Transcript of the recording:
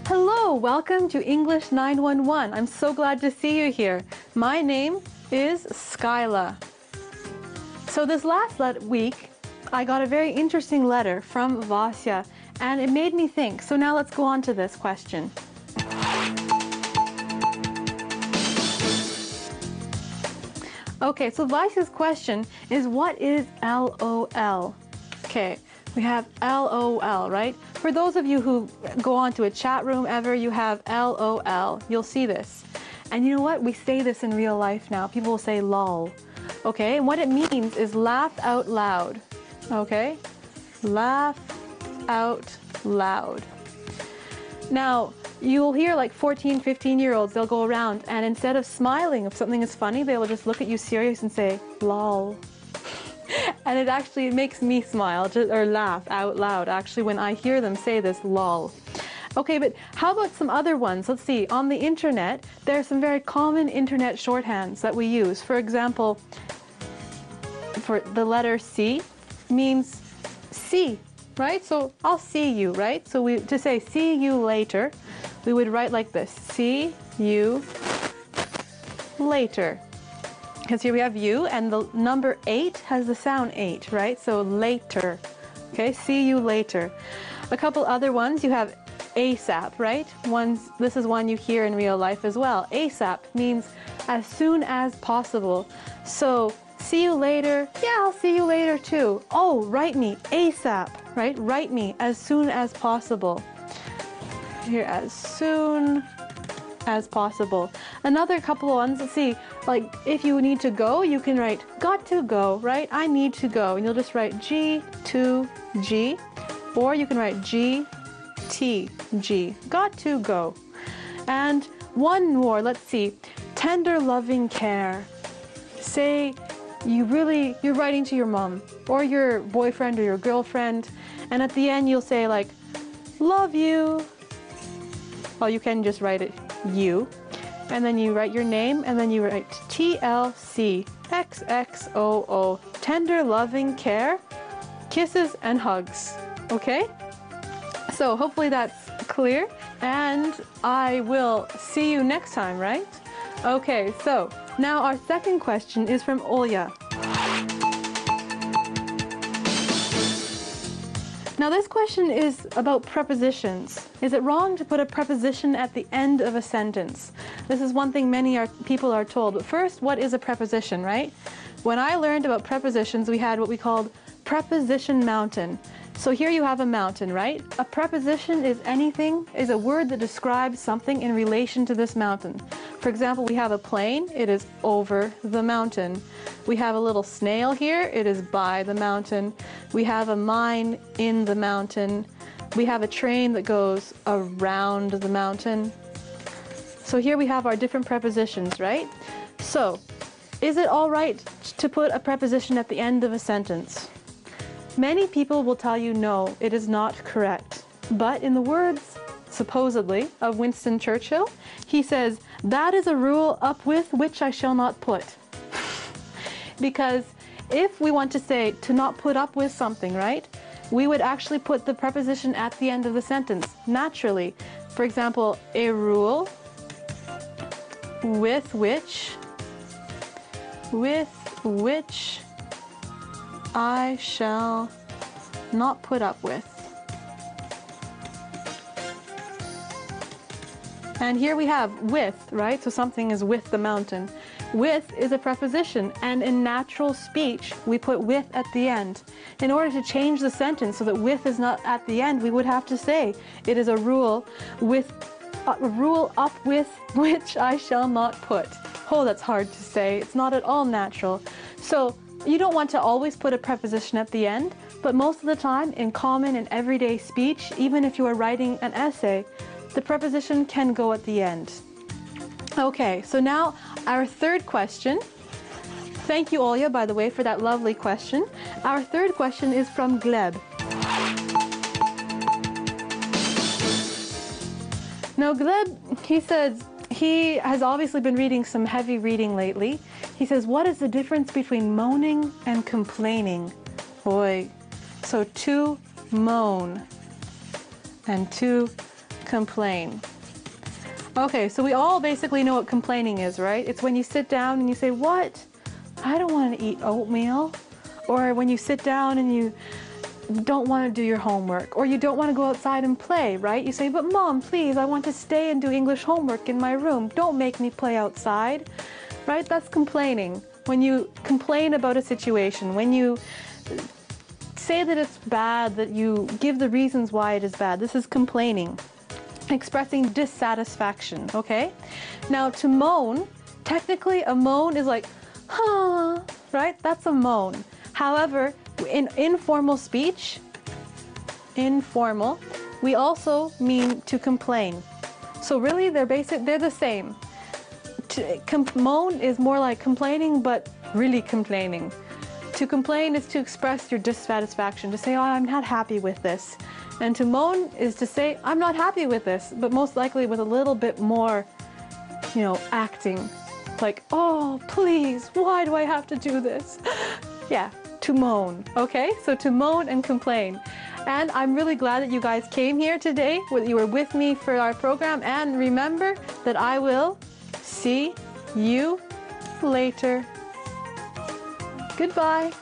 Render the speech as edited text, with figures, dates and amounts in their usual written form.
Hello, welcome to English 911. I'm so glad to see you here. My name is Skyla. So this last week, I got a very interesting letter from Vasya, and it made me think. So now let's go on to this question. Okay, so Vasya's question is, what is LOL? Okay, we have LOL, right? For those of you who go on to a chat room ever, you have LOL. You'll see this. And you know what? We say this in real life now. People will say lol. Okay, and what it means is laugh out loud. Okay? Laugh out loud. Now, you'll hear like 14, 15-year-olds, they'll go around and instead of smiling if something is funny, they will just look at you serious and say, lol. And it actually makes me smile or laugh out loud, actually, when I hear them say this, lol. Okay, but how about some other ones? Let's see. On the internet, there are some very common internet shorthands that we use. For example, for the letter C means see, right? So I'll see you, right? So to say see you later, we would write like this, see you later. Because here we have you, and the number 8 has the sound 8, right? So later, okay? See you later. A couple other ones, you have ASAP, right? This is one you hear in real life as well. ASAP means as soon as possible. So see you later, yeah, I'll see you later too. Oh, write me ASAP, right? Write me as soon as possible. Here, as soon as possible. Another couple of ones, let's see, like if you need to go, you can write got to go, right? I need to go, and you'll just write G to G, or you can write G T G, got to go. And one more, let's see, tender loving care. Say you're writing to your mom or your boyfriend or your girlfriend, and at the end you'll say like, love you. Well, you can just write it you, and then you write your name, and then you write TLC XXOO, tender loving care, kisses and hugs. Okay? So hopefully that's clear, and I will see you next time, right? Okay, so now our second question is from Olya. Now this question is about prepositions. Is it wrong to put a preposition at the end of a sentence? This is one thing many people are told. But first, what is a preposition, right? When I learned about prepositions, we had what we called preposition mountain. So here you have a mountain, right? A preposition is a word that describes something in relation to this mountain. For example, we have a plane, it is over the mountain. We have a little snail here, it is by the mountain. We have a mine in the mountain. We have a train that goes around the mountain. So here we have our different prepositions, right? So, is it all right to put a preposition at the end of a sentence? Many people will tell you no, it is not correct. But in the words, supposedly, of Winston Churchill, he says, that is a rule up with which I shall not put. Because if we want to say to not put up with something, right, we would actually put the preposition at the end of the sentence, naturally. For example, a rule with which I shall not put up with. And here we have with, right? So something is with the mountain. With is a preposition, and in natural speech, we put with at the end. In order to change the sentence so that with is not at the end, we would have to say, it is a rule up with which I shall not put. Oh, that's hard to say. It's not at all natural. So you don't want to always put a preposition at the end, but most of the time in common and everyday speech, even if you are writing an essay, the preposition can go at the end. Okay, so now our third question. Thank you, Olya, by the way, for that lovely question. Our third question is from Gleb. Now, Gleb, he says, he has obviously been reading some heavy reading lately. He says, what is the difference between moaning and complaining? Boy, so to moan and to complain. Okay, so we all basically know what complaining is, right? It's when you sit down and you say, what? I don't want to eat oatmeal. Or when you sit down and you don't want to do your homework, or you don't want to go outside and play, right? You say, but Mom, please, I want to stay and do English homework in my room. Don't make me play outside, right? That's complaining. When you complain about a situation, when you say that it's bad, that you give the reasons why it is bad, this is complaining, expressing dissatisfaction, okay? Now, to moan, technically a moan is like, huh, right? That's a moan. However, in informal speech, we also mean to complain. So really, they're the same. Moan is more like complaining, but really complaining. To complain is to express your dissatisfaction, to say, oh, I'm not happy with this. And to moan is to say, I'm not happy with this, but most likely with a little bit more, acting. Like, oh, please, why do I have to do this? Yeah. To moan, okay? So to moan and complain. And I'm really glad that you guys came here today, that you were with me for our program, and remember that I will see you later. Goodbye.